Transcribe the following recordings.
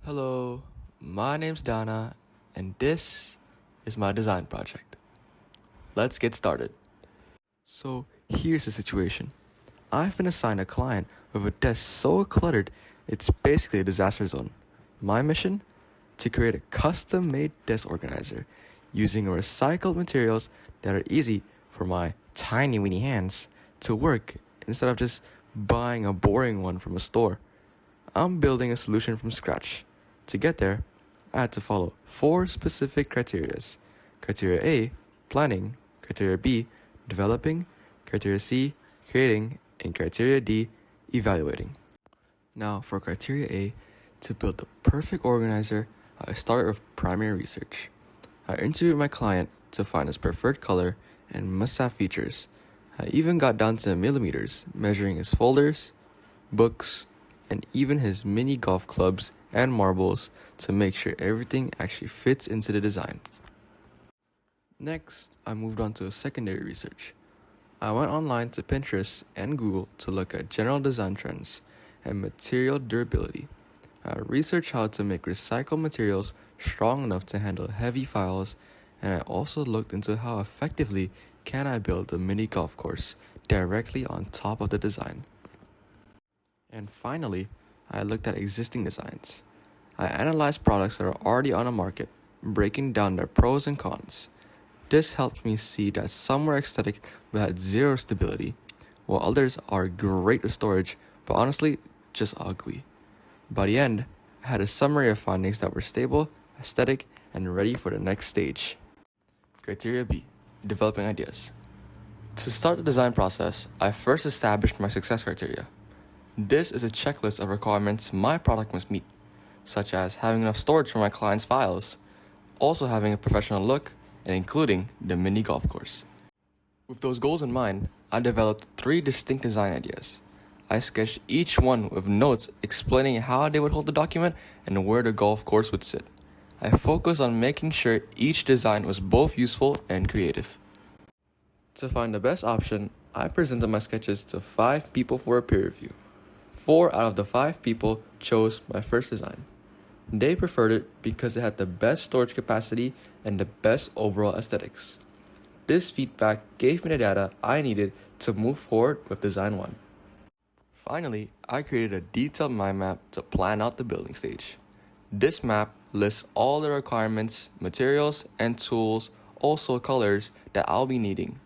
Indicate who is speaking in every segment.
Speaker 1: Hello, my name's Dana, and this is my design project. Let's get started. So, here's the situation. I've been assigned a client with a desk so cluttered it's basically a disaster zone. My mission? To create a custom made desk organizer using recycled materials that are easy for my tiny weeny hands to work instead of just buying a boring one from a store. I'm building a solution from scratch. To get there, I had to follow 4 specific criteria. Criteria A, planning. Criteria B, developing. Criteria C, creating. And criteria D, evaluating. Now, for criteria A, to build the perfect organizer, I started with primary research. I interviewed my client to find his preferred color and must-have features. I even got down to millimeters, measuring his folders, books, and even his mini golf clubs and marbles to make sure everything actually fits into the design. Next, I moved on to secondary research. I went online to Pinterest and Google to look at general design trends and material durability. I researched how to make recycled materials strong enough to handle heavy files, and I also looked into how effectively can I build a mini golf course directly on top of the design. And finally, I looked at existing designs. I analyzed products that are already on the market, breaking down their pros and cons. This helped me see that some were aesthetic but had zero stability, while others are great with storage but honestly just ugly. By the end, I had a summary of findings that were stable, aesthetic, and ready for the next stage. Criteria B, developing ideas. To start the design process, I first established my success criteria. This is a checklist of requirements my product must meet, such as having enough storage for my client's files, also having a professional look, and including the mini golf course. With those goals in mind, I developed 3 distinct design ideas. I sketched each one with notes explaining how they would hold the document and where the golf course would sit. I focused on making sure each design was both useful and creative. To find the best option, I presented my sketches to 5 people for a peer review. 4 out of the 5 people chose my first design. They preferred it because it had the best storage capacity and the best overall aesthetics. This feedback gave me the data I needed to move forward with design 1. Finally, I created a detailed mind map to plan out the building stage. This map lists all the requirements, materials, and tools, also colors that I'll be needing.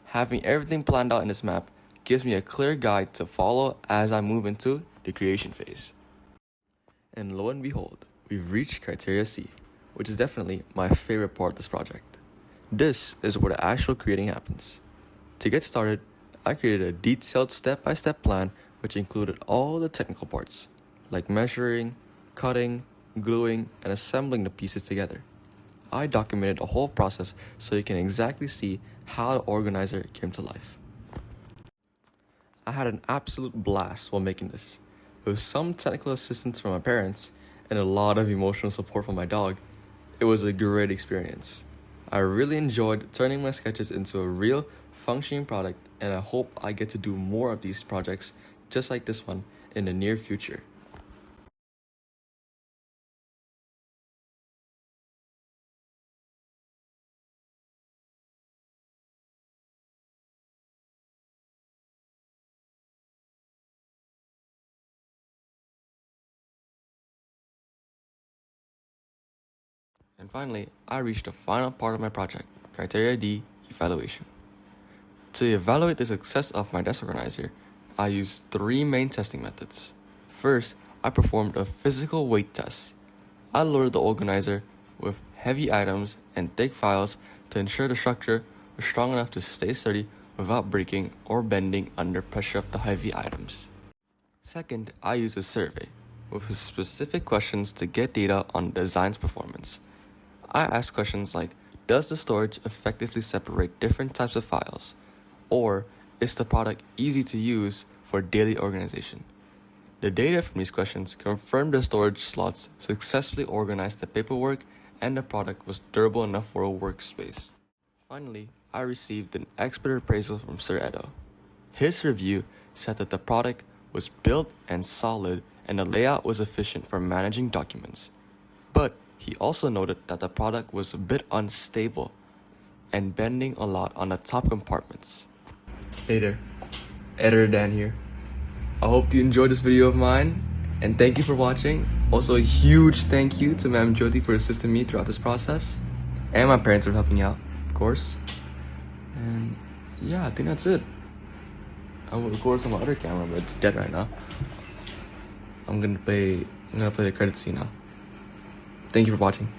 Speaker 1: Having everything planned out in this map gives me a clear guide to follow as I move into the creation phase. And lo and behold, we've reached criteria C, which is definitely my favorite part of this project. This is where the actual creating happens. To get started, I created a detailed step-by-step plan which included all the technical parts, like measuring, cutting, gluing, and assembling the pieces together. I documented the whole process so you can exactly see how the organizer came to life. I had an absolute blast while making this. With some technical assistance from my parents and a lot of emotional support from my dog, it was a great experience. I really enjoyed turning my sketches into a real, functioning product, and I hope I get to do more of these projects just like this one in the near future. And finally, I reached the final part of my project, criteria D, evaluation. To evaluate the success of my desk organizer, I used 3 main testing methods. First, I performed a physical weight test. I loaded the organizer with heavy items and thick files to ensure the structure was strong enough to stay sturdy without breaking or bending under pressure of the heavy items. Second, I used a survey with specific questions to get data on the design's performance. I asked questions like, does the storage effectively separate different types of files? Or is the product easy to use for daily organization? The data from these questions confirmed the storage slots successfully organized the paperwork and the product was durable enough for a workspace. Finally, I received an expert appraisal from Sir Edo. His review said that the product was built and solid and the layout was efficient for managing documents. But he also noted that the product was a bit unstable and bending a lot on the top compartments. Hey there, Editor Dan here. I hope you enjoyed this video of mine, and thank you for watching. Also, a huge thank you to Ma'am Jyoti for assisting me throughout this process, and my parents for helping out, of course. And yeah, I think that's it. I will record some other camera, but it's dead right now. I'm gonna play the credits scene now. Thank you for watching.